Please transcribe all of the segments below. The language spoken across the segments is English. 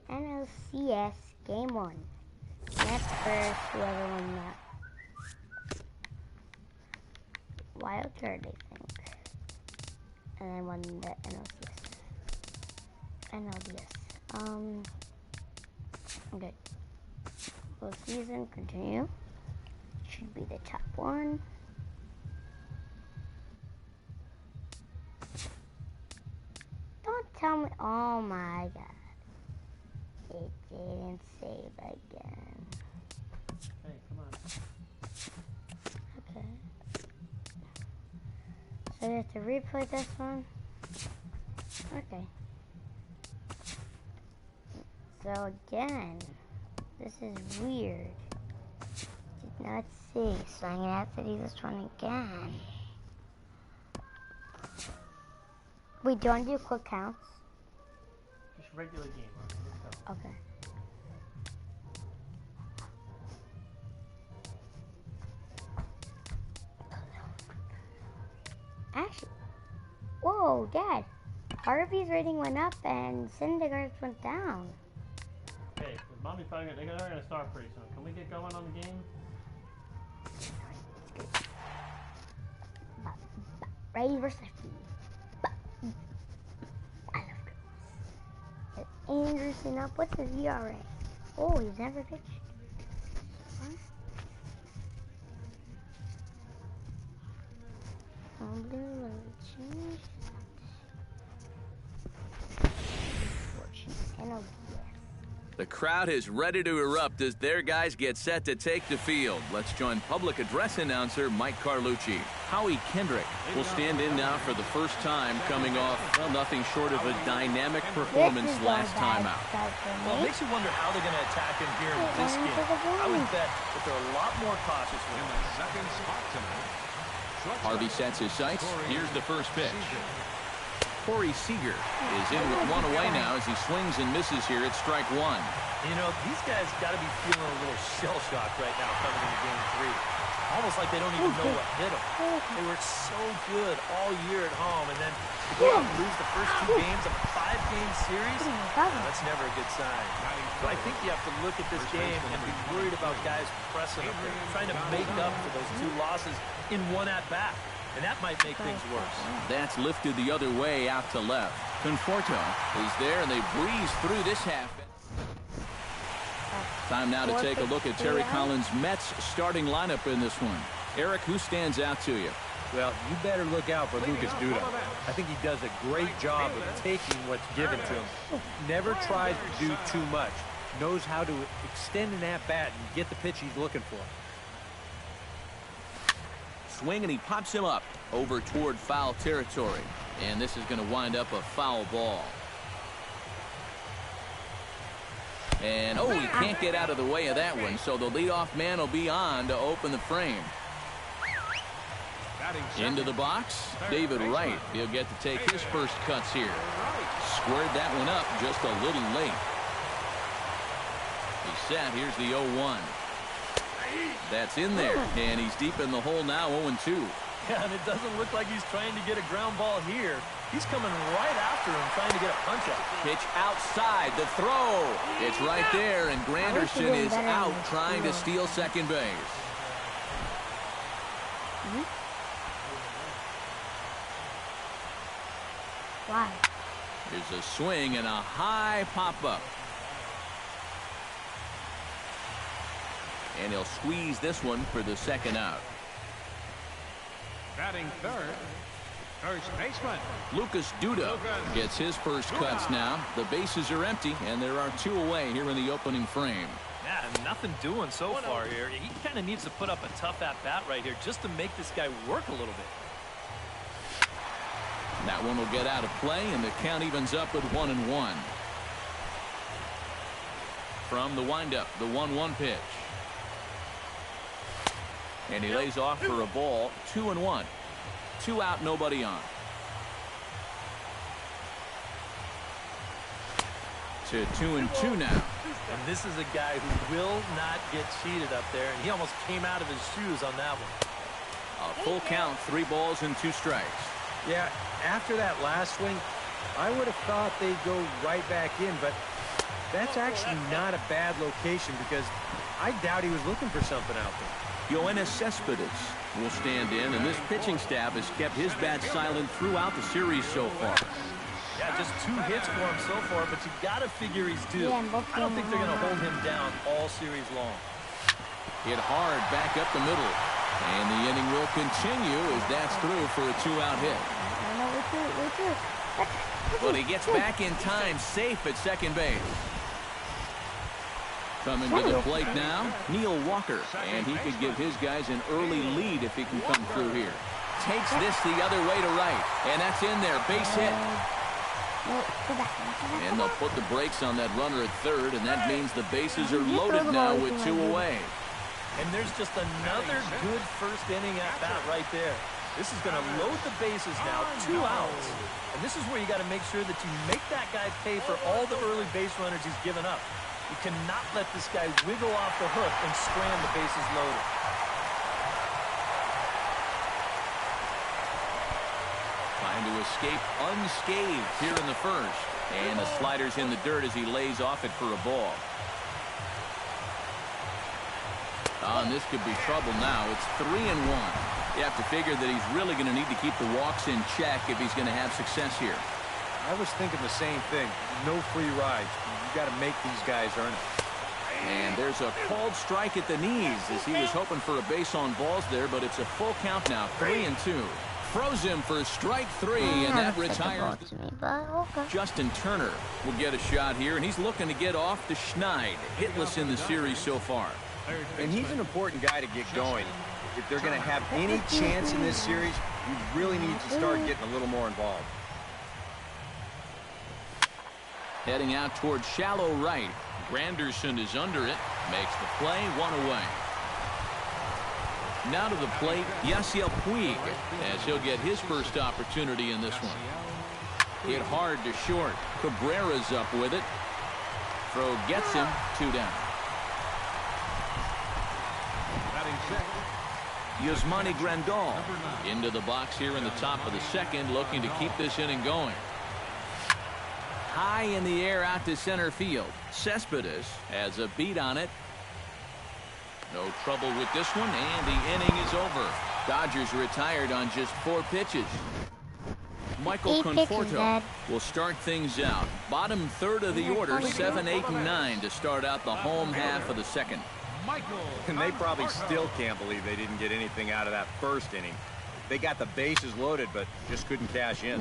NLCS Game 1. Next first, whoever won that. Wild card, I think. And then won the NLCS. Okay. Full season, continue. Should be the top one. Don't tell me. Oh my god. It didn't save again. Hey, come on. Okay. So you have to replay this one? Okay. So again, this is weird. Did not see, so I'm gonna have to do this one again. Wait, do you want to do quick counts? Just regular game, let's go. Okay. Actually, whoa, Dad. Harvey's rating went up and Syndergaard's went down. Okay, Mommy's probably they're gonna start pretty soon. Can we get going on the game? Righty versus lefty. I love girls. Anderson up. What's his ERA? Oh, he's never pitched. What? Change. The crowd is ready to erupt as their guys get set to take the field. Let's join public address announcer Mike Carlucci. Howie Kendrick will stand in now for the first time, coming off, well, nothing short of a dynamic performance last time out. Well, it makes you wonder how they're going to attack him here in this game. I would bet that they're a lot more cautious with him. Harvey sets his sights. Here's the first pitch. Corey Seager is in with one away now as he swings and misses here at strike one. You know, these guys got to be feeling a little shell-shocked right now coming into game 3. Almost like they don't even know what hit them. They were so good all year at home, and then to go out and lose the first 2 games of a 5-game series, that's never a good sign. So I think you have to look at this game and be worried about guys pressing up there, trying to make up for those 2 losses in one at-bat. And that might make things worse. That's lifted the other way out to left. Conforto is there, and they breeze through this half. Time now to take a look at Terry Collins' Mets starting lineup in this one. Eric, who stands out to you? Well, you better look out for Lucas Duda. I think he does a great job of taking what's given to him. Never tries to do too much. Knows how to extend an at-bat and get the pitch he's looking for. Swing, and he pops him up over toward foul territory. And this is going to wind up a foul ball. And, oh, he can't get out of the way of that one, so the leadoff man will be on to open the frame. Into the box, David Wright. He'll get to take his first cuts here. Squared that one up just a little late. He's set. Here's the 0-1. That's in there, and he's deep in the hole now, 0-2. Yeah, and it doesn't look like he's trying to get a ground ball here. He's coming right after him, trying to get a punch out. Pitch outside, the throw. It's right there, and Granderson is out trying to steal second base. Why? There's a swing and a high pop-up. And he'll squeeze this one for the second out. Batting third, first baseman Lucas Duda gets his first cuts now. The bases are empty, and there are 2 away here in the opening frame. Yeah, nothing doing so far here. He kind of needs to put up a tough at-bat right here just to make this guy work a little bit. That one will get out of play, and the count evens up at 1-1. From the windup, the 1-1 pitch. And he lays off for a ball. 2-1. 2 out, nobody on. To 2-2 now. And this is a guy who will not get cheated up there, and he almost came out of his shoes on that one. A full count, 3 balls and 2 strikes. Yeah, after that last swing, I would have thought they'd go right back in, but that's actually not a bad location because I doubt he was looking for something out there. Yoenis Cespedes will stand in, and this pitching staff has kept his bat silent throughout the series so far. Yeah, just 2 hits for him so far, but you got to figure he's due. Yeah, I don't think they're going to hold him down all series long. Hit hard back up the middle, and the inning will continue as that's through for a 2-out hit. But he gets back in time, safe at second base. Coming to the plate now, Neil Walker, and he could give his guys an early lead if he can come through here. Takes this the other way to right, and that's in there, base hit. And they'll put the brakes on that runner at third, and that means the bases are loaded now with 2 away. And there's just another good first inning at bat right there. This is going to load the bases now, 2 outs. And this is where you got to make sure that you make that guy pay for all the early base runners he's given up. You cannot let this guy wiggle off the hook and scram the bases loaded. Trying to escape unscathed here in the first. And the slider's in the dirt as he lays off it for a ball. And this could be trouble now. It's 3-1. You have to figure that he's really going to need to keep the walks in check if he's going to have success here. I was thinking the same thing. No free rides. You got to make these guys earn it. And there's a called strike at the knees as he was hoping for a base on balls there, but it's a full count now, 3-2. Throws him for strike 3, and that retires. Justin Turner will get a shot here, and he's looking to get off the Schneid. Hitless in the series so far. And he's an important guy to get going. If they're going to have any chance in this series, you really need to start getting a little more involved. Heading out towards shallow right. Granderson is under it. Makes the play, 1 away. Now to the plate, Yasiel Puig, as he'll get his first opportunity in this one. Hit hard to short. Cabrera's up with it. Throw gets him, 2 down. Yasmani Grandal into the box here in the top of the second, looking to keep this inning going. High in the air out to center field. Cespedes has a beat on it. No trouble with this one, and the inning is over. Dodgers retired on just 4 pitches. Michael Conforto will start things out. Bottom third of the order, 7, 8, and 9 to start out the home half of the second. And they probably still can't believe they didn't get anything out of that first inning. They got the bases loaded, but just couldn't cash in.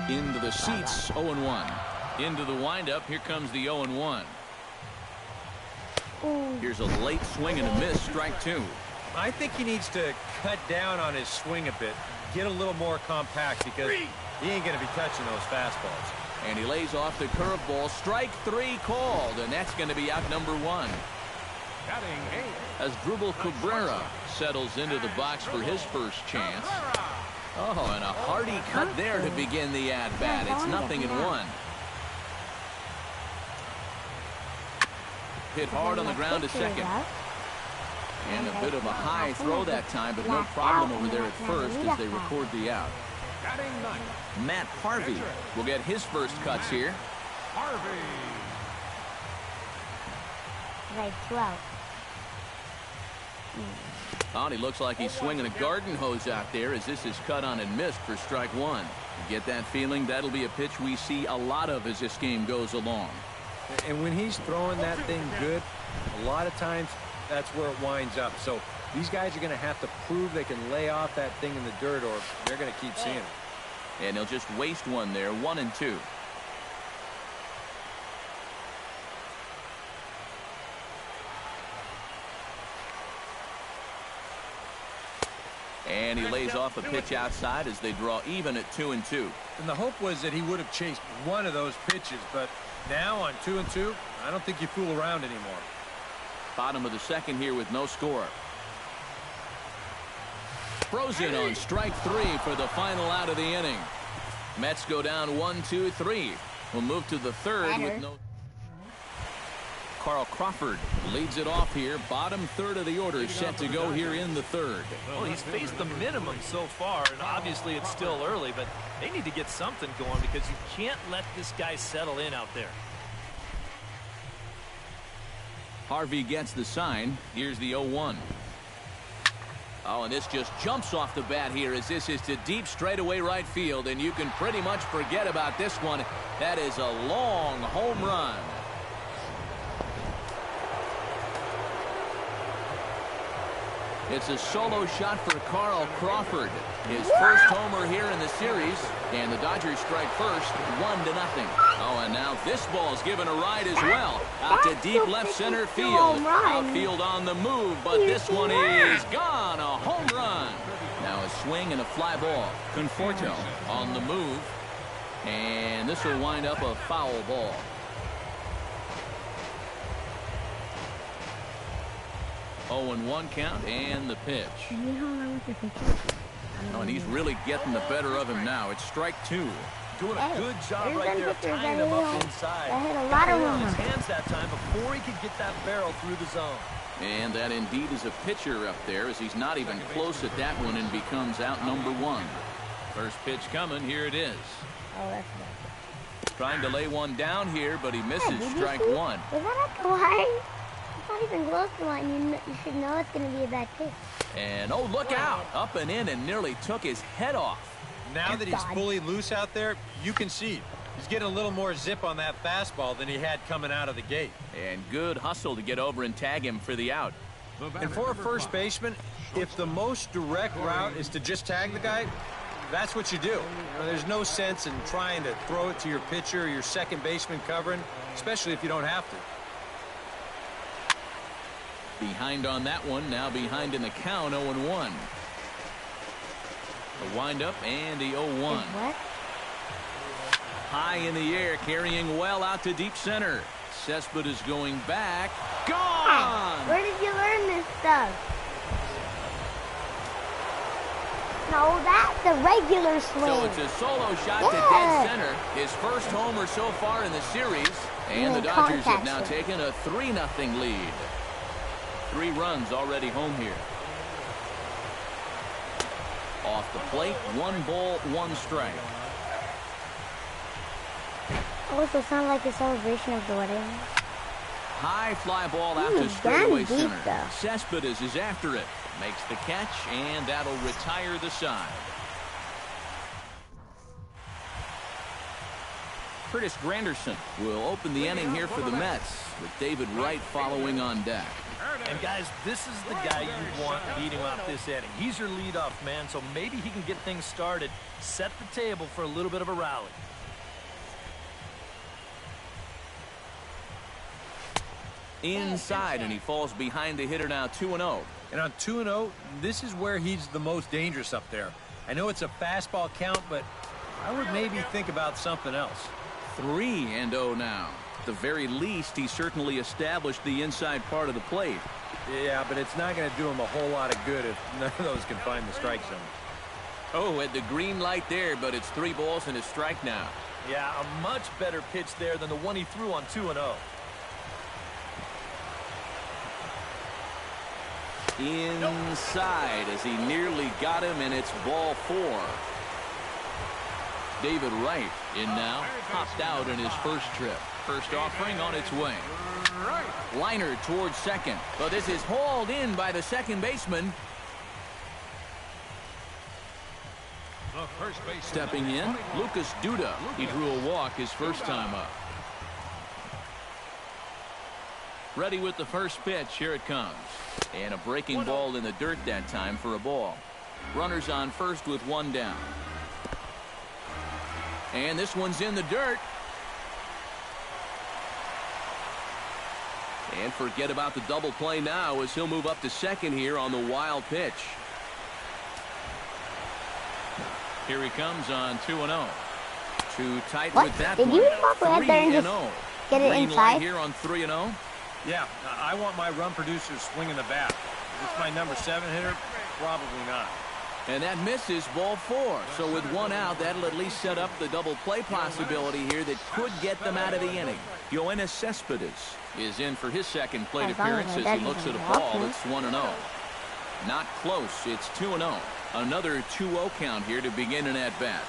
Into the seats, 0-1. Into the windup, here comes the 0-1. Here's a late swing and a miss, strike 2. I think he needs to cut down on his swing a bit. Get a little more compact because he ain't going to be touching those fastballs. And he lays off the curveball. Strike 3 called, and that's going to be out number 1. As Drupal Cabrera settles into the box for his first chance. Oh, and a hearty cut there to begin the at-bat. It's 0-1. Hit hard on the ground to second. And a bit of a high throw that time, but no problem over there at first as they record the out. Matt Harvey will get his first cuts here. Right, 12. Oh, he looks like he's swinging a garden hose out there as this is cut on and missed for strike 1. You get that feeling that'll be a pitch we see a lot of as this game goes along. And when he's throwing that thing good, a lot of times that's where it winds up. So these guys are going to have to prove they can lay off that thing in the dirt or they're going to keep seeing it. And he'll just waste one there, 1-2. And he lays off a pitch outside as they draw even at 2-2. And the hope was that he would have chased one of those pitches, but now on 2-2, I don't think you fool around anymore. Bottom of the second here with no score. Frozen on strike 3 for the final out of the inning. Mets go down 1-2-3. We'll move to the third with no. Carl Crawford leads it off here. Bottom third of the order set to go here in the third. Well, he's faced the minimum so far, and obviously it's still early, but they need to get something going because you can't let this guy settle in out there. Harvey gets the sign. Here's the 0-1. Oh, and this just jumps off the bat here as this is to deep straightaway right field, and you can pretty much forget about this one. That is a long home run. It's a solo shot for Carl Crawford. His first homer here in the series, and the Dodgers strike first, 1-0. Oh, and now this ball's given a ride as well. Out to deep left center field. Outfield on the move, but this one is gone. A home run. Now a swing and a fly ball. Conforto on the move, and this will wind up a foul ball. Oh, and 1 count, and the pitch. Oh, and he's really getting the better of him now. It's strike 2. Doing a good job right there, tying him up inside. I hit a lot of on his hands that time before he could get that barrel through the zone. And that indeed is a pitcher up there, as he's not even close at that one and becomes out number 1. First pitch coming. Here it is. Oh, that's right. Trying to lay one down here, but he misses strike 1. Was that up the line? It's not even close to the line. You should know it's going to be a bad pitch. And, oh, look out. Up and in and nearly took his head off. Now that he's fully loose out there, you can see he's getting a little more zip on that fastball than he had coming out of the gate. And good hustle to get over and tag him for the out. And for a first baseman, if the most direct route is to just tag the guy, that's what you do. There's no sense in trying to throw it to your pitcher or your second baseman covering, especially if you don't have to. Behind on that one, now behind in the count, 0-1. The windup and the 0-1. High in the air, carrying well out to deep center. Cespedes going back. Gone! Where did you learn this stuff? No, that's a regular swing. So it's a solo shot to dead center. His first homer so far in the series. And the Dodgers have now taken a 3-0 lead. 3 runs already home here. Off the plate, 1 ball, 1 strike. Also sounds like a celebration of the wedding. High fly ball out to straightaway center. Cespedes is after it. Makes the catch, and that'll retire the side. Curtis Granderson will open the inning here for the Mets, with David Wright following on deck. And guys, this is the guy you want leading off this inning. He's your leadoff man, so maybe he can get things started, set the table for a little bit of a rally. Inside, and he falls behind the hitter now, 2-0. And on 2-0, this is where he's the most dangerous up there. I know it's a fastball count, but I would maybe think about something else. 3-0 now. At the very least, he certainly established the inside part of the plate. Yeah, but it's not going to do him a whole lot of good if none of those can find the strike zone. Oh, at the green light there, but it's 3 balls and a strike now. Yeah, a much better pitch there than the one he threw on 2-0. Inside as he nearly got him, and it's ball 4. David Wright in now, popped out in his first trip. First offering on its way. Liner towards second, but this is hauled in by the second baseman. Stepping in, Lucas Duda. He drew a walk his first time up. Ready with the first pitch. Here it comes. And a breaking ball in the dirt that time for a ball. Runners on first with 1 down. And this one's in the dirt. And forget about the double play now as he'll move up to second here on the wild pitch. Here he comes on 2-0. Too tight with that one. Did you pop out there and just get it inside? Here on 3-0. Yeah, I want my run producers swinging the bat. Is this my number 7 hitter? Probably not. And that misses ball 4. So with 1 out, that'll at least set up the double play possibility here that could get them out of the inning. Yoenis Cespedes is in for his second plate appearance as he looks at a ball that's 1-0. Not close. It's 2-0. Another 2-0 count here to begin an at-bat.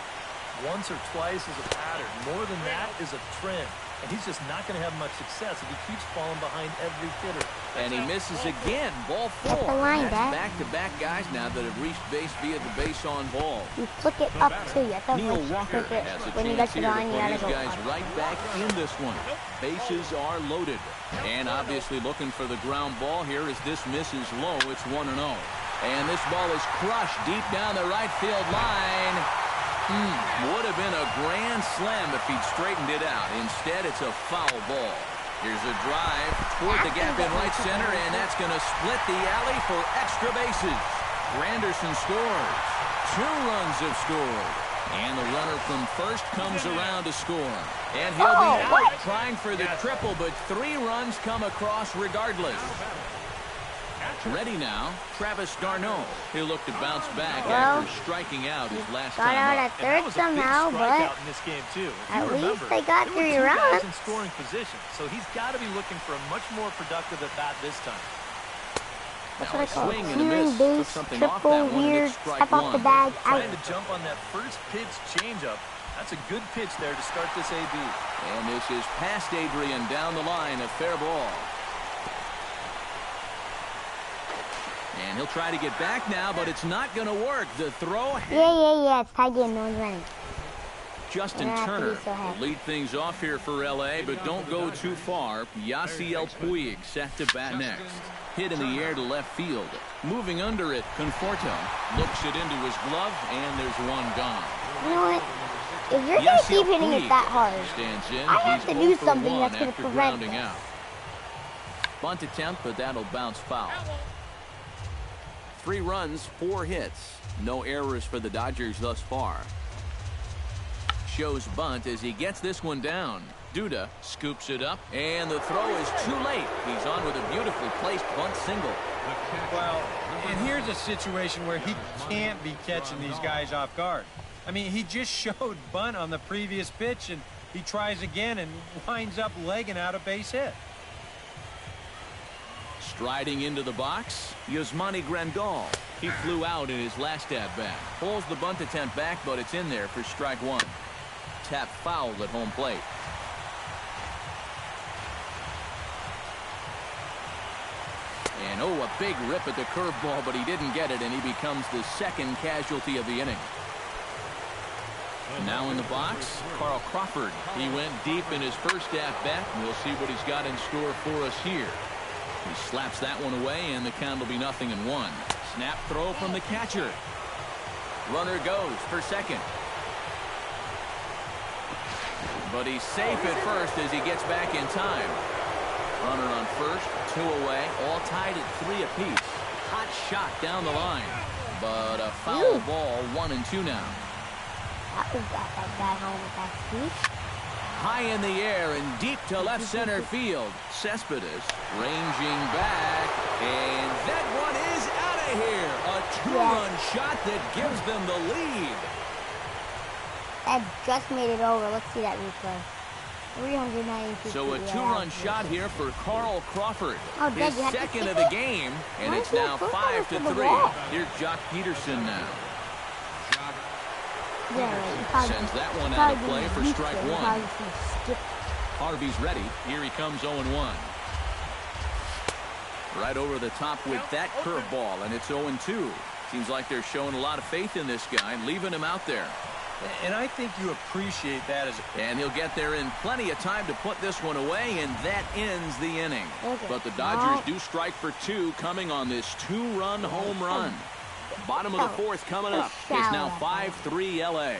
Once or twice is a pattern. More than that is a trend. and he's just not going to have much success if he keeps falling behind every hitter. And he misses again. Ball 4. Get the line, That's Dad. back-to-back guys now that have reached base via the base on ball. You flick it up too. You have to Neil like, Walker flick it. has a When you chance get to here the to line, you put gotta his go guys up. right back in this one. Bases are loaded. And obviously looking for the ground ball here as this misses low. It's 1-0. And this ball is crushed deep down the right field line. Would have been a grand slam if he'd straightened it out. Instead, it's a foul ball. Here's a drive toward the gap in right center, and that's going to split the alley for extra bases. Granderson scores. 2 runs have scored. And the runner from first comes around to score. And he'll be out trying for the triple, but 3 runs come across regardless. Ready now, Travis d'Arnaud. He'll look to bounce back after striking out his last Got time out up. at third somehow, but in this game too. If at you least remember, they got there were 3 2 guys runs. in scoring position, so he's got to be looking for a much more productive at bat this time. That's Now what I a call swing and a clearing miss. base, Took something off triple, that one, and weird, it's strike step off the 1. bag, out. Trying to jump on that first pitch changeup. That's a good pitch there to start this AB. And this is past Adrian down the line, a fair ball. And he'll try to get back now, but it's not going to work. The throw. Yeah, it's tied game, no one's running. Justin Yeah, Turner so happy. will lead things off here for L.A., but don't go too far. Yasiel Puig set to bat next. Hit in the air to left field. Moving under it, Conforto looks it into his glove, and there's one gone. You know what? If you're going to keep hitting it that hard, stands in. I have He's to 0 do for something 1 that's going to after prevent grounding this. out. Bunt attempt, but that'll bounce foul. 3 runs, 4 hits. No errors for the Dodgers thus far. Shows bunt as he gets this one down. Duda scoops it up, and the throw is too late. He's on with a beautifully placed bunt single. Well, and here's a situation where he can't be catching these guys off guard. I mean, he just showed bunt on the previous pitch, and he tries again and winds up legging out a base hit. Striding into the box, Yasmani Grandal. He flew out in his last at-bat. Pulls the bunt attempt back, but it's in there for strike 1. Tap foul at home plate. And oh, a big rip at the curveball, but he didn't get it, and he becomes the second casualty of the inning. Now in the box, Carl Crawford. He went deep in his first at-bat, and we'll see what he's got in store for us here. He slaps that one away, and the count will be 0-1. Snap throw from the catcher. Runner goes for second. But he's safe at first as he gets back in time. Runner on first, 2 away, all tied at 3 apiece. Hot shot down the line. But a foul ball, 1-2 now. That was got that guy home with that speech. High in the air and deep to left center field. Cespedes ranging back, and that one is out of here. A 2-run shot that gives them the lead. That just made it over. Let's see that replay. 392. So a 2-run shot here for Carl Crawford. Oh, Dad, His you have to second kick of the it? game, and Why it's is he now so close to the 5-3. ball? Here's Jock Peterson now. Yeah, right. Sends that one out of play for strike 1. Skip. Harvey's ready. Here he comes 0-1. Right over the top with that curveball, and it's 0-2. Seems like they're showing a lot of faith in this guy, leaving him out there. And I think you appreciate that as And he'll get there in plenty of time to put this one away, and that ends the inning. But the Dodgers do strike for 2 coming on this 2-run home run. Bottom of the 4th coming up. It's now 5-3 L.A.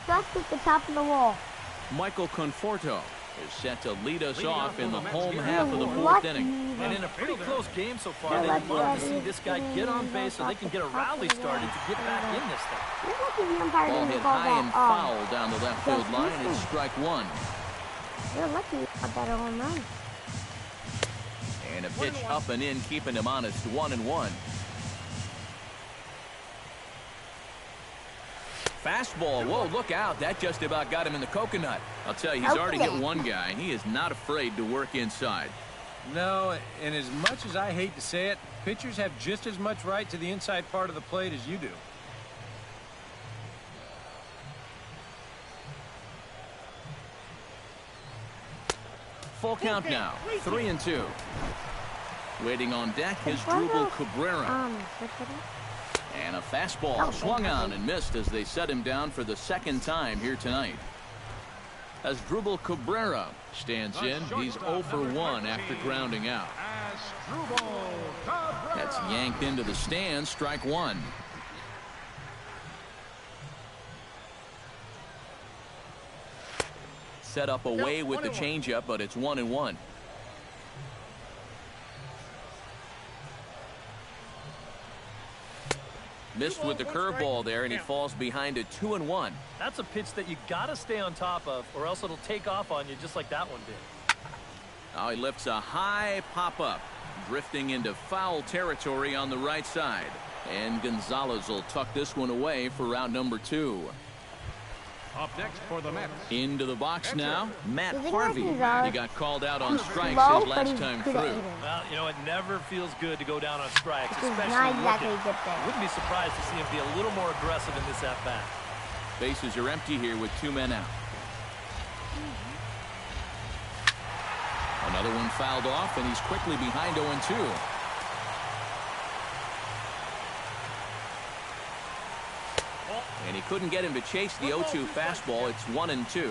Just at the top of the wall. Michael Conforto is set to lead us off in the home half of the 4th inning. And in a pretty close game so far, they'd love to see this guy get on base so they can get a rally started to get back in this thing. You're lucky the umpire Ball didn't hit call high and that. foul down the left field line. It's strike 1. You're lucky you got that a home run. And a pitch up and in, keeping him honest. 1-1. Fastball. Whoa, look out. That just about got him in the coconut. I'll tell you, he's already hit one guy, and he is not afraid to work inside. No, and as much as I hate to say it, pitchers have just as much right to the inside part of the plate as you do. full count now. 3-2. Waiting on deck is Drupal Cabrera. And a fastball swung on and missed as they set him down for the second time here tonight. As Drupal Cabrera stands in, he's 0 for 1 after grounding out. That's yanked into the stands, strike one. Set up away with the changeup, but it's 1-1. Missed with the curveball there, and he falls behind at 2-1. That's a pitch that you got to stay on top of, or else it'll take off on you just like that one did. Now he lifts a high pop-up, drifting into foul territory on the right side. And Gonzalez will tuck this one away for out number 2. Up next for the Mets. Into the box now, Matt Harvey. He got called out on strikes slow, his last time through. Well, you know, it never feels good to go down on strikes, especially not exactly looking. good there. Wouldn't be surprised to see him be a little more aggressive in this at-bat. Bases are empty here with 2 men out. Another one fouled off, and he's quickly behind 0-2. And he couldn't get him to chase the 0-2 fastball. It's 1-2.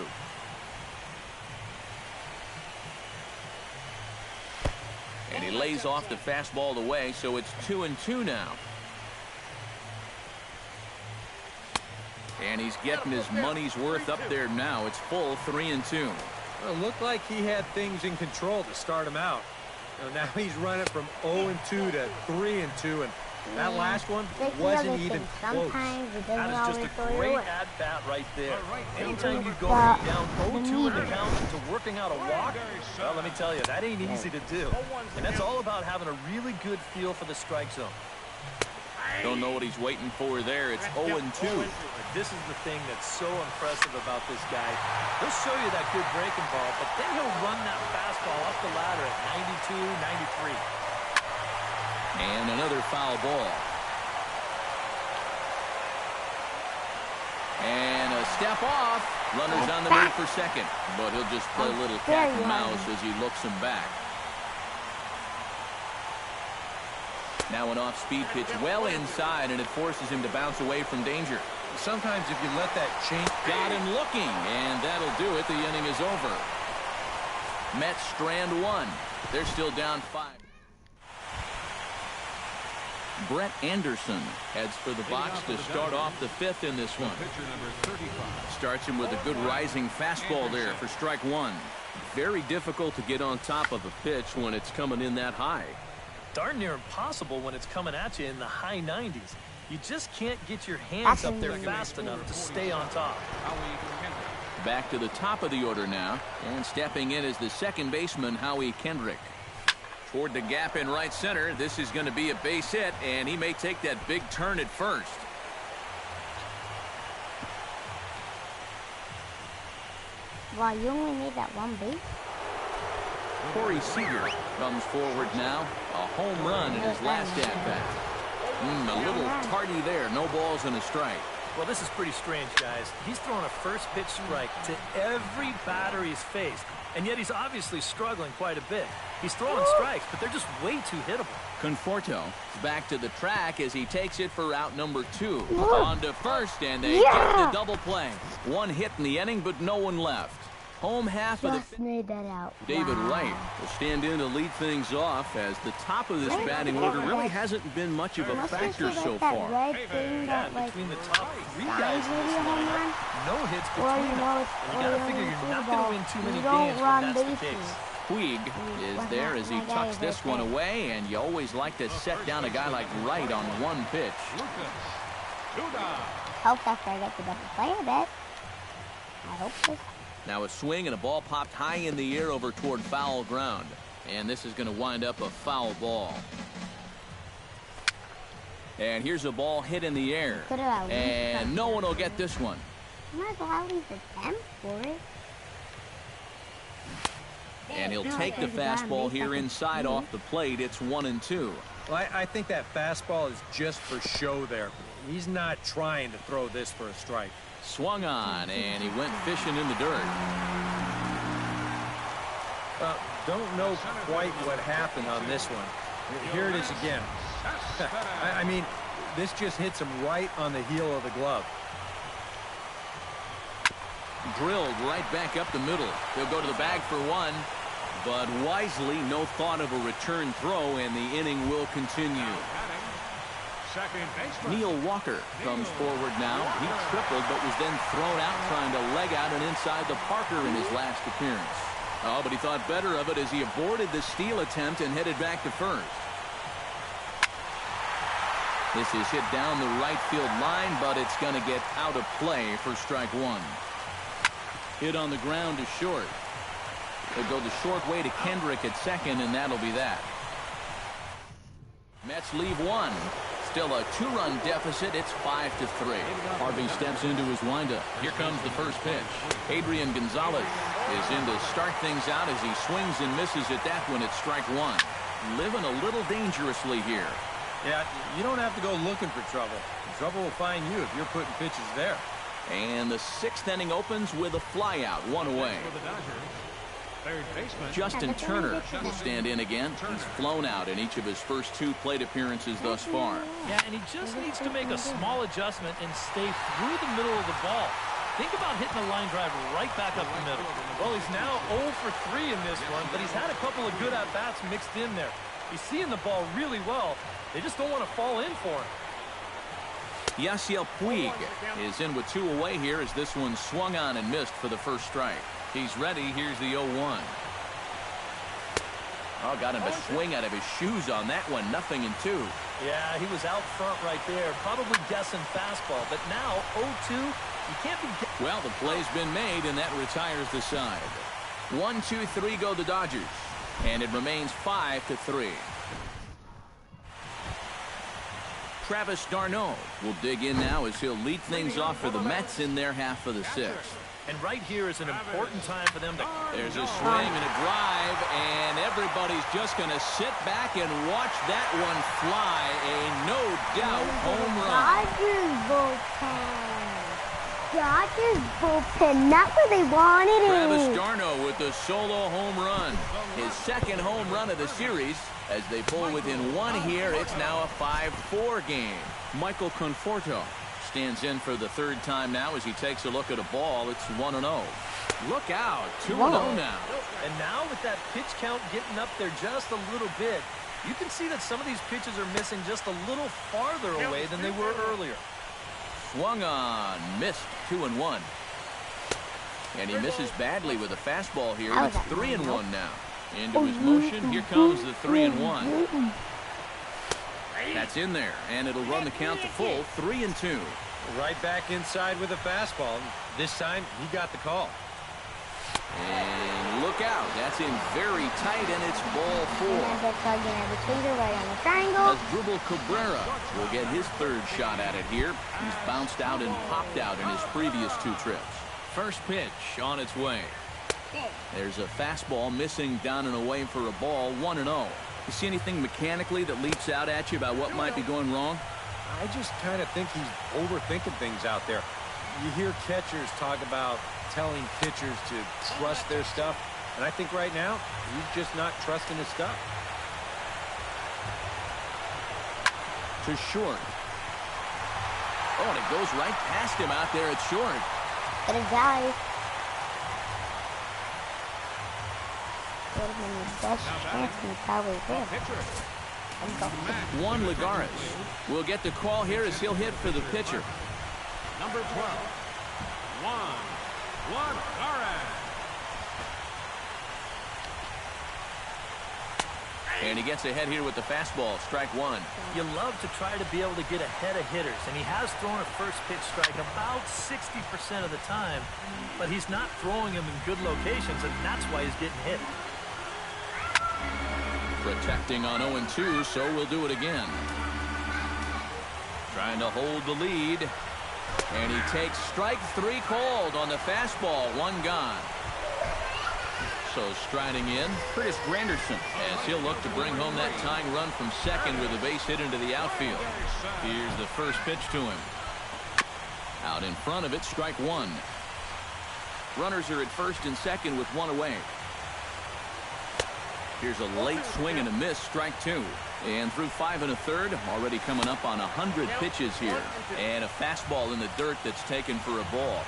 And he lays off the fastball away, so it's 2-2 now. And he's getting his money's worth up there now. It's full 3-2. Well, it looked like he had things in control to start him out. You know, now he's running from 0-2 to 3-2, and that last one wasn't even close. That is just a great at-bat right there. Anytime you go down 0-2 in the count into working out a walk, well, let me tell you, that ain't easy to do. And that's all about having a really good feel for the strike zone. Don't know what he's waiting for there. It's 0-2. This is the thing that's so impressive about this guy. He'll show you that good breaking ball, but then he'll run that fastball up the ladder at 92, 93. And another foul ball. And a step off. Runners on the move for second. But he'll just play a little cat and mouse as he looks him back. Now an off-speed pitch well inside, and it forces him to bounce away from danger. Sometimes if you let that change... Got him looking, and that'll do it. The inning is over. Mets strand 1. They're still down 5. Brett Anderson heads for the box to start off the 5th in this one. Starts him with a good rising fastball there for strike 1. Very difficult to get on top of a pitch when it's coming in that high. Darn near impossible when it's coming at you in the high 90s. You just can't get your hands up there fast enough to stay on top. Back to the top of the order now, and stepping in is the second baseman, Howie Kendrick. Toward the gap in right center, this is going to be a base hit, and he may take that big turn at first. Wow, you only need that one base? Corey Seager comes forward now. A home run in his last at-bat. A little tardy there. No balls and a strike. Well, this is pretty strange, guys. He's thrown a first pitch strike to every batter he's faced, and yet he's obviously struggling quite a bit. He's throwing strikes, but they're just way too hittable. Conforto back to the track as he takes it for out number 2. On to first, and they get the double play. One hit in the inning, but no one left. Home half of the... made that out. David Wright will stand in to lead things off as the top of this batting order really hasn't been much of a factor so far. Between the top 3 guys in this lineup, no hits between them. You gotta figure you're not gonna win too many games when that's the case. Puig is there as he tucks this one away, and you always like to set down a guy like Wright on one pitch. Hope after I get the double play, I bet. I hope so. Now a swing and a ball popped high in the air over toward foul ground. And this is going to wind up a foul ball. And here's a ball hit in the air. And no one will get this one. You might as well at least attempt for it. And he'll take the fastball here inside off the plate. It's 1-2. Well, I think that fastball is just for show there. He's not trying to throw this for a strike. Swung on, and he went fishing in the dirt. Don't know quite what happened on this one. Here it is again. I mean, this just hits him right on the heel of the glove. Drilled right back up the middle. He'll go to the bag for one, but wisely, no thought of a return throw, and the inning will continue. Neil Walker comes forward now. He tripled, but was then thrown out trying to leg out and inside the Parker in his last appearance. Oh, but he thought better of it as he aborted the steal attempt and headed back to first. This is hit down the right field line, but it's going to get out of play for strike one. Hit on the ground to short. They'll go the short way to Kendrick at second, and that'll be that. Mets leave one. Still a two-run deficit. It's 5-3. Harvey steps into his windup. Here comes the first pitch. Adrian Gonzalez is in to start things out as he swings and misses at that one at strike one. Living a little dangerously here. Yeah, you don't have to go looking for trouble. Trouble will find you if you're putting pitches there. And the sixth inning opens with a flyout, one away. Justin Turner will stand in again. He's flown out in each of his first two plate appearances thus far. Yeah, and he just needs to make a small adjustment and stay through the middle of the ball. Think about hitting a line drive right back up the middle. Well, he's now 0 for 3 in this one, but he's had a couple of good at-bats mixed in there. He's seeing the ball really well. They just don't want to fall in for him. Yasiel Puig is in with two away here as this one swung on and missed for the first strike. He's ready. Here's the 0-1. Oh, got him to swing out of his shoes on that one. 0-2. Yeah, he was out front right there, probably guessing fastball. But now 0-2, you can't be. Well, the play's been made, and that retires the side. 1-2-3 go the Dodgers, and it remains 5-3. Travis d'Arnaud will dig in now as he'll lead things off for the Mets in their half of the sixth. And right here is an important time for them to. There's a swing and a drive, and everybody's just going to sit back and watch that one fly. A no-doubt home run. Dodgers bullpen, not where they wanted it. Travis d'Arnaud with the solo home run. His second home run of the series. As they pull within one here, it's now a 5-4 game. Michael Conforto stands in for the third time now as he takes a look at a ball. It's 1-0. Look out, 2-0 now. And now with that pitch count getting up there just a little bit, you can see that some of these pitches are missing just a little farther away than they were earlier. Swung on, missed, 2-1. And he misses badly with a fastball here. It's 3-1 now. Into his motion, here comes the 3-1. That's in there, and it'll run the count to full, 3-2. Right back inside with a fastball. This time, he got the call. And look out, that's in very tight, and it's ball 4. Asdrubal Cabrera will get his third shot at it here. He's bounced out and popped out in his previous two trips. First pitch on its way. There's a fastball missing down and away for a ball, 1-0. You see anything mechanically that leaps out at you about what might be going wrong? I just kind of think he's overthinking things out there. You hear catchers talk about telling pitchers to trust their stuff, and I think right now he's just not trusting his stuff. To short. Oh, and it goes right past him out there at short. But it dies. Would have been his best chance, and he probably would. Juan Lagares will get the call here as he'll hit for the pitcher. Number 12, Juan Lagares. And he gets ahead here with the fastball, strike one. You love to try to be able to get ahead of hitters, and he has thrown a first pitch strike about 60% of the time, but he's not throwing them in good locations, and that's why he's getting hit. Protecting on 0-2, so we'll do it again. Trying to hold the lead. And he takes strike three called on the fastball, one gone. So striding in, Curtis Granderson, as he'll look to bring home that tying run from second with a base hit into the outfield. Here's the first pitch to him. Out in front of it, strike one. Runners are at first and second with one away. Here's a late swing and a miss, strike 2. And through 5 1/3, already coming up on 100 pitches here. And a fastball in the dirt that's taken for a ball.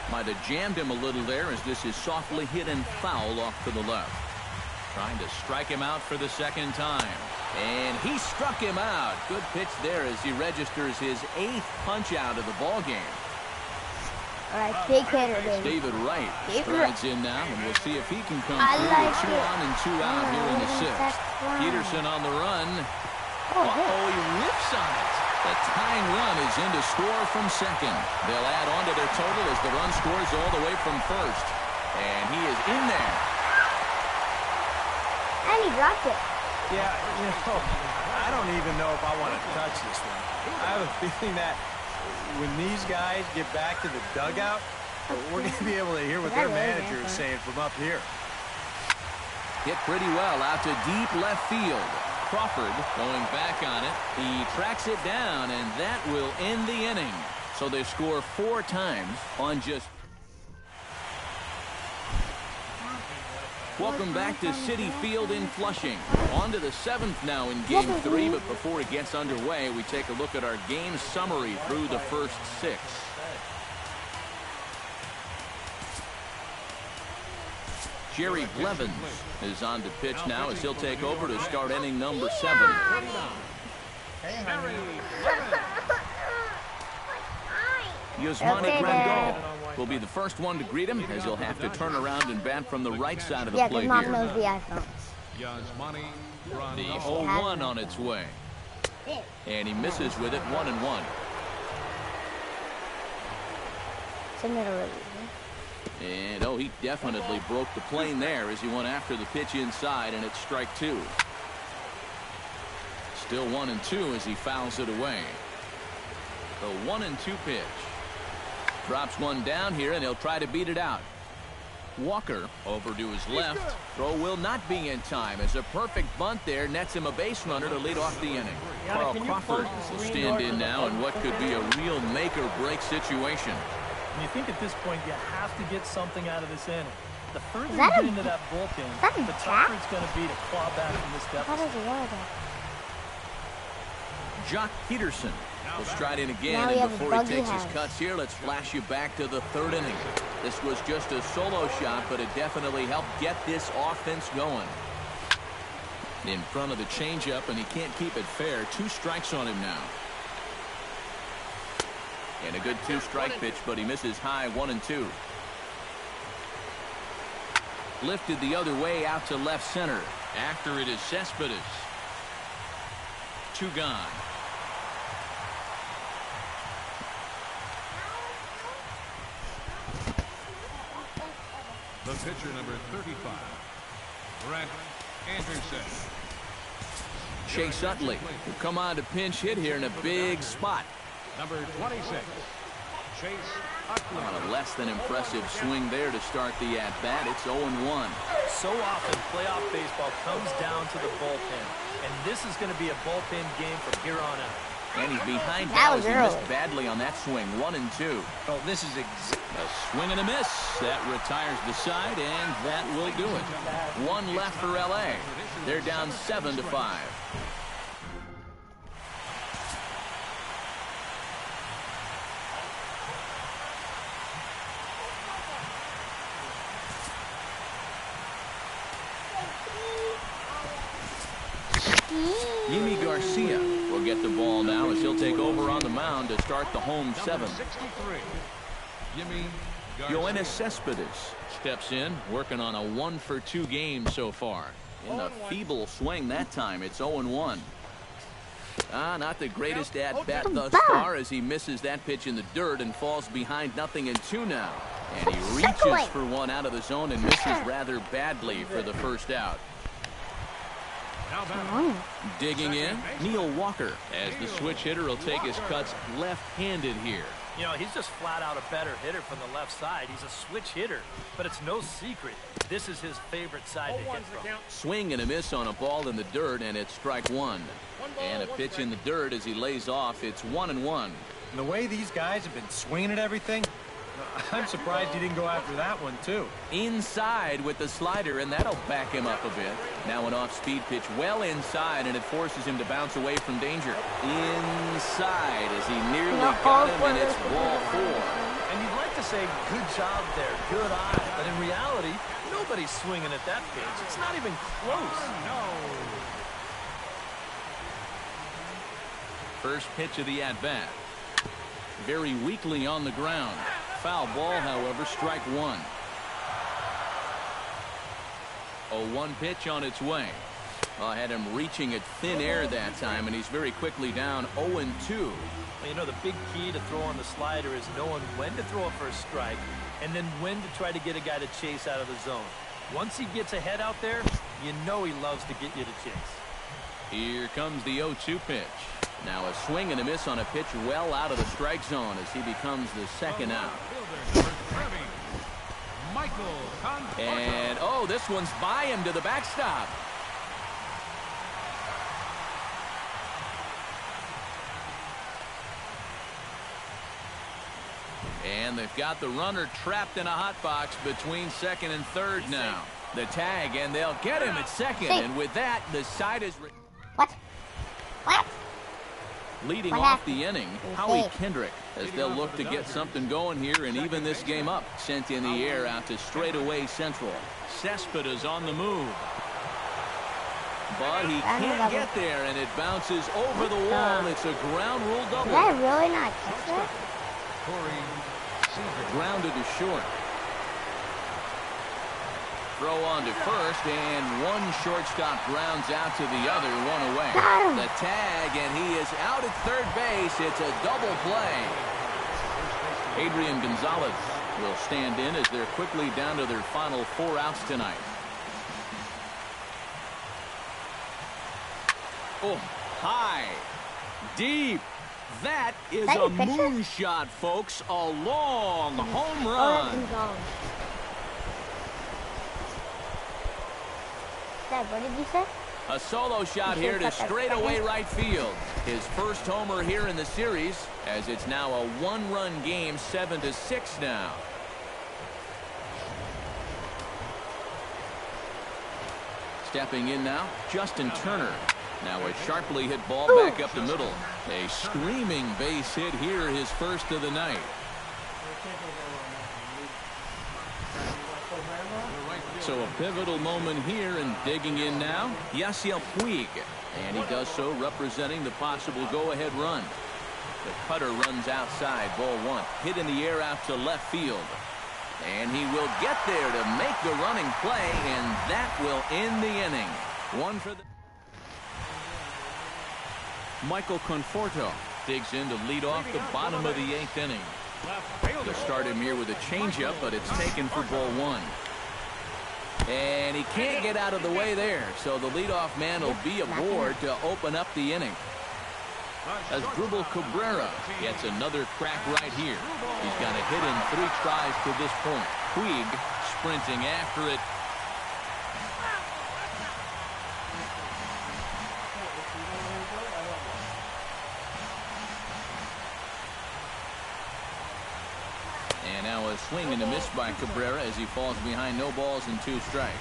Might have jammed him a little there as this is softly hit and foul off to the left. Trying to strike him out for the second time. And he struck him out. Good pitch there as he registers his 8th punch out of the ball game. All right, big hitter, baby. David Wright strides in now, and we'll see if he can come I through like with 2 it. on and 2 out here in the 6th. Peterson on the run. Uh-oh, he whips on it. The tying run is in to score from second. They'll add on to their total as the run scores all the way from first. And he is in there. And he dropped it. Yeah, you know, I don't even know if I want to touch this one. I have a feeling that when these guys get back to the dugout, we're going to be able to hear what their manager is saying from up here. Hit pretty well out to deep left field. Crawford going back on it. He tracks it down, and that will end the inning. So they score 4 times on just... Welcome back to Citi Field in Flushing. On to the 7th now in Game 3, but before it gets underway, we take a look at our game summary through the first 6. Jerry Blevins is on to pitch now as he'll take over to start inning number 7. Yasmani Grandal will be the first one to greet him as he'll have to turn around and bat from the right side of the plate Mom here. knows the iPhones. The 0-1 on its way. And he misses with it, 1-1. It's a middle reliever. And, oh, he definitely broke the plane there as he went after the pitch inside, and it's strike 2. Still 1-2 as he fouls it away. The 1-2 pitch. Drops one down here, and he'll try to beat it out. Walker over to his left. Throw will not be in time as a perfect bunt there nets him a base runner to lead off the inning. Carl Crawford will stand in now in what could be a real make-or-break situation. And you think at this point you have to get something out of this inning. The further you that get a- into that bullpen, that a the jack? tougher it's going to be to claw back from this How deficit. does he yell that? Jock Peterson will stride in Now again, we and have a before he buggy takes his house. cuts here, let's flash you back to the 3rd inning. This was just a solo shot, but it definitely helped get this offense going. In front of the changeup, and he can't keep it fair. 2 strikes on him now. And a good 2-strike pitch, but he misses high, 1-2. Lifted the other way out to left center. After it is Cespedes. 2 gone. The pitcher, number 35, Brett Anderson. Chase Utley will come on to pinch hit here in a big spot. Number 26, Chase Utley. On a less than impressive swing there to start the at-bat. It's 0-1. So often playoff baseball comes down to the bullpen, and this is going to be a bullpen game from here on out. And he's behind That now was as he missed early. badly on that swing. 1-2. Oh, this is A swing and a miss. That retires the side, and that will do it. 1 left for L.A. They're down 7-5. Yimi Garcia will get the ball now as he'll take over on the mound to start the home 7. 63, Yimi Garcia. Yoenis Cespedes steps in, working on a 1-for-2 game so far. In a feeble swing that time, it's 0-1. Not the greatest at-bat thus far as he misses that pitch in the dirt and falls behind 0-2 now. And he reaches for one out of the zone and misses rather badly for the first out. Digging in, Neil Walker, as the switch hitter will take his cuts left-handed here. You know, he's just flat out a better hitter from the left side. He's a switch hitter, but it's no secret. This is his favorite side to hit from. Swing and a miss on a ball in the dirt, and it's strike 1. And a pitch in the dirt as he lays off. It's 1-1. And the way these guys have been swinging at everything, I'm surprised he didn't go after that one, too. Inside with the slider, and that'll back him up a bit. Now an off-speed pitch well inside, and it forces him to bounce away from danger. Inside as he nearly got him, and it's ball 4. And you'd like to say, good job there, good eye. But in reality, nobody's swinging at that pitch. It's not even close. First pitch of the at-bat. Very weakly on the ground. Foul ball, however, strike 1. 0-1 pitch on its way. I had him reaching at thin air that time, and he's very quickly down 0-2. Well, you know, the big key to throw on the slider is knowing when to throw it for a strike and then when to try to get a guy to chase out of the zone. Once he gets ahead out there, you know he loves to get you to chase. Here comes the 0-2 pitch. Now a swing and a miss on a pitch well out of the strike zone as he becomes the second out. And, oh, this one's by him to the backstop. And they've got the runner trapped in a hot box between second and third now. The tag, and they'll get him at second. And with that, the side is... What? What? Leading off the inning, Howie Kendrick, as they'll look to get something going here and even this game up. Sent in the air out to straightaway central. Cespedes on the move. But he can't get there, and it bounces over the wall. It's a ground rule double. Did I really not catch that? Grounded to short. Throw on to first, and one shortstop grounds out to the other, one away. The tag, and he is out at third base. It's a double play. Adrian Gonzalez will stand in as they're quickly down to their final 4 outs tonight. Oh, high, deep. That is a moonshot, folks. A long home run. What did you say? A solo shot here to straightaway right field. His first homer here in the series, as it's now a 1-run game, 7-6 now. Stepping in now, Justin Turner. Now a sharply hit ball back up the middle. A screaming base hit here, his first of the night. So a pivotal moment here, and digging in now, Yasiel Puig. And he does so representing the possible go-ahead run. The cutter runs outside, ball 1. Hit in the air out to left field. And he will get there to make the running play, and that will end the inning. One for the... Michael Conforto digs in to lead off the bottom of the 8th inning. They'll start him here with a changeup, but it's taken for ball 1. And he can't get out of the way there, so the leadoff man will be aboard to open up the inning. As Drupal Cabrera gets another crack right here. He's got a hit in 3 tries to this point. Puig sprinting after it. And now a swing and a miss by Cabrera as he falls behind, no balls and 2 strikes.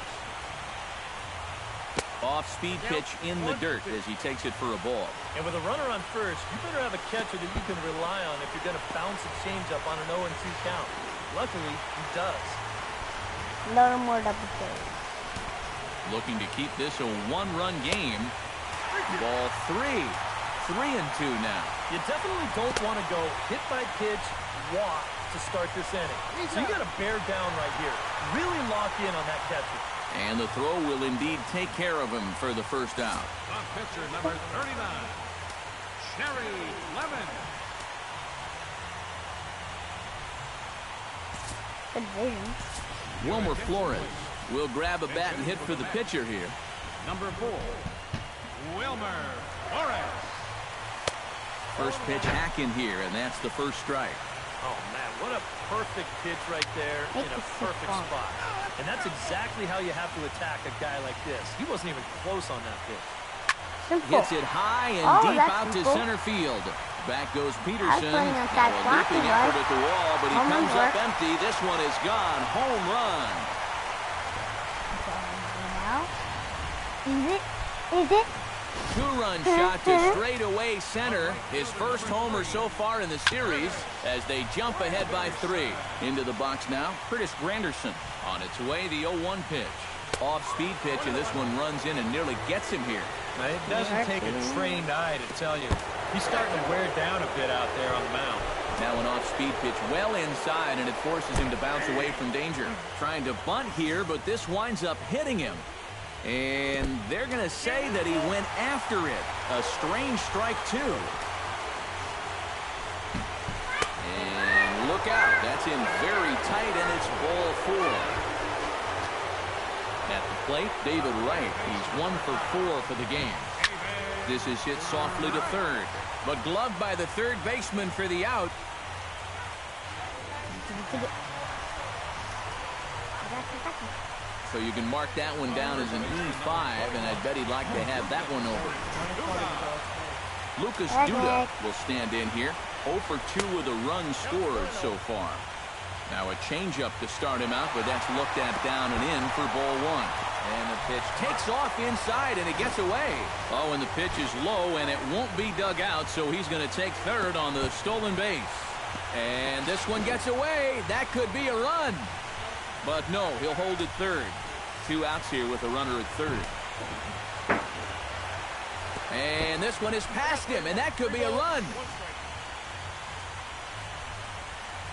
Off-speed pitch in the dirt as he takes it for a ball. And with a runner on first, you better have a catcher that you can rely on if you're going to bounce a changeup on an 0-2 count. Luckily, he does. No more double plays. Looking to keep this a 1-run game. Ball 3. 3-2 now. You definitely don't want to go hit by pitch, walk to start this inning. So you got to bear down right here. Really lock in on that catcher. And the throw will indeed take care of him for the first out. On pitcher number 39, Cherry Lemon. Good vision. Wilmer Flores will grab a bat and hit for the pitcher here. Number 4, Wilmer Flores. First pitch hack in here, and that's the first strike. Oh, man, what a perfect pitch right there in a perfect spot. And that's exactly how you have to attack a guy like this. He wasn't even close on that pitch. Hits it high and deep out to center field. Back goes I was Peterson. putting on Now that a block, leaping effort at the wall, but he Home run comes up work. empty. This one is gone. Home run. Is it? Is it? Two-run shot to straightaway center. His first homer so far in the series as they jump ahead by 3. Into the box now, Curtis Granderson. On its way, the 0-1 pitch. Off-speed pitch, and this one runs in and nearly gets him here. Now, it doesn't take a trained eye to tell you. He's starting to wear down a bit out there on the mound. Now an off-speed pitch well inside, and it forces him to bounce away from danger. Trying to bunt here, but this winds up hitting him. And they're going to say that he went after it. A strange strike, too. And look out. That's in very tight, and it's ball 4. At the plate, David Wright. He's 1 for 4 for the game. This is hit softly to third, but gloved by the third baseman for the out. So you can mark that one down as an E5, and I bet he'd like to have that one over. Lucas Duda will stand in here. 0 for 2 with a run scored so far. Now a changeup to start him out, but that's looked at down and in for ball 1. And the pitch takes off inside, and it gets away. Oh, and the pitch is low, and it won't be dug out, so he's going to take third on the stolen base. And this one gets away. That could be a run. But no, he'll hold it third. 2 outs here with a runner at third. And this one is past him, and that could be a run.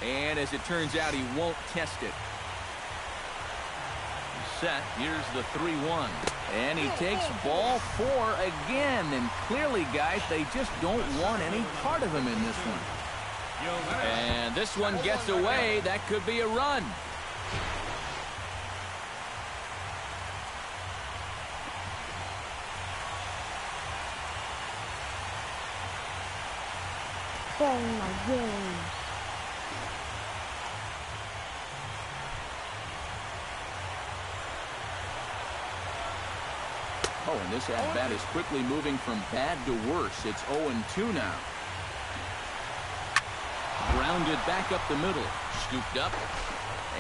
And as it turns out, he won't test it. Set. Here's the 3-1. And he takes ball 4 again. And clearly, guys, they just don't want any part of him in this one. And this one gets away. That could be a run. Playing my game. Oh, and this at-bat is quickly moving from bad to worse. It's 0-2 now. Grounded back up the middle. Scooped up.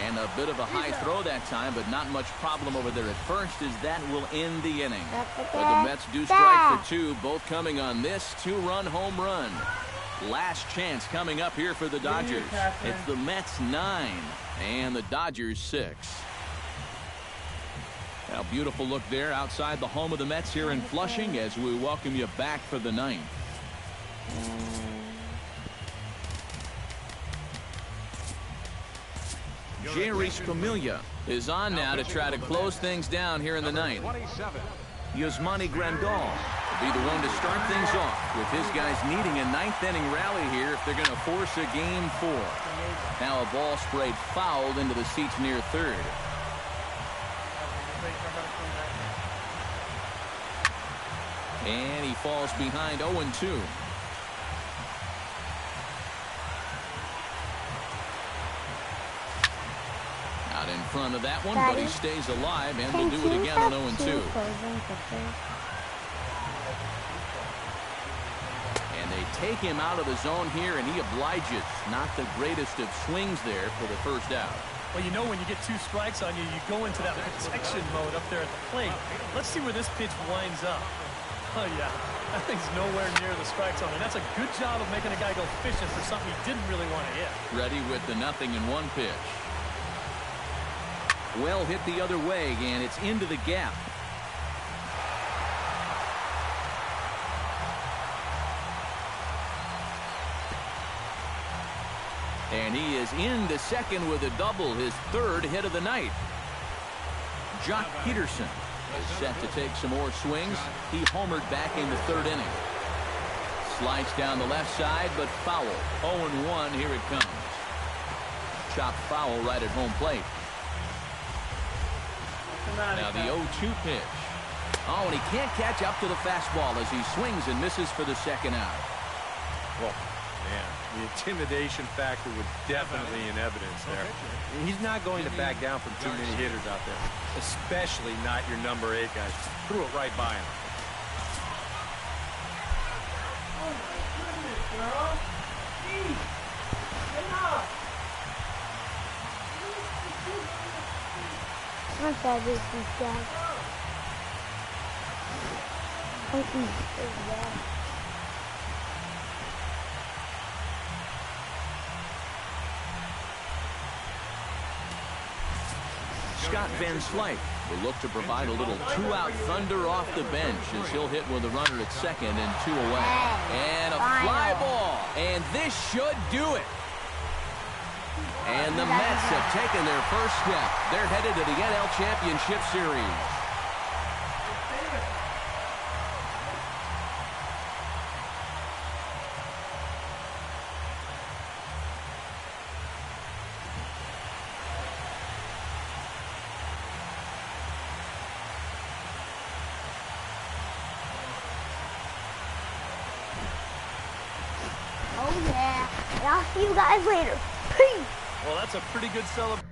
And a bit of a high throw that time, but not much problem over there at first, as that will end the inning. But the Mets do strike for 2, both coming on this 2-run home run. Last chance coming up here for the Dodgers. It's the Mets 9 and the Dodgers 6. Now, beautiful look there outside the home of the Mets here in Flushing as we welcome you back for the 9th. Jerry Familia is on now to try to close things down here in the 9th. Yasmani Grandal will be the one to start things off, with his guys needing a 9th inning rally here if they're going to force a game 4. Now a ball sprayed fouled into the seats near third. And he falls behind 0-2. Out in front of that one, but he stays alive and will do it again on 0-2. And they take him out of the zone here, and he obliges. Not the greatest of swings there for the first out. Well, you know, when you get 2 strikes on you, you go into that protection mode up there at the plate. Let's see where this pitch winds up. Oh, yeah. That thing's nowhere near the strike zone. And that's a good job of making a guy go fishing for something he didn't really want to hit. Ready with the 0-1 pitch. Well hit the other way, and it's into the gap. And he is into second with a double, his 3rd hit of the night. Jock Peterson is set to take some more swings. He homered back in the 3rd inning. Slides down the left side, but foul. 0-1, here it comes. Chopped foul right at home plate. Now the 0-2 pitch. Oh, and he can't catch up to the fastball as he swings and misses for the 2nd out. Well, man, the intimidation factor was definitely in evidence there. He's not going to back down from too many hitters out there, especially not your number 8 guys. Threw it right by him. girl. Jeez. Enough. I'm sorry, this guy. Thank you. Scott Van Slyke will look to provide a little two-out thunder off the bench as he'll hit with a runner at second and 2 away. And a fly ball. And this should do it. And the Mets have taken their first step. They're headed to the NL Championship Series. Oh yeah. And I'll see you guys later. Peace. Well, that's a pretty good celebration.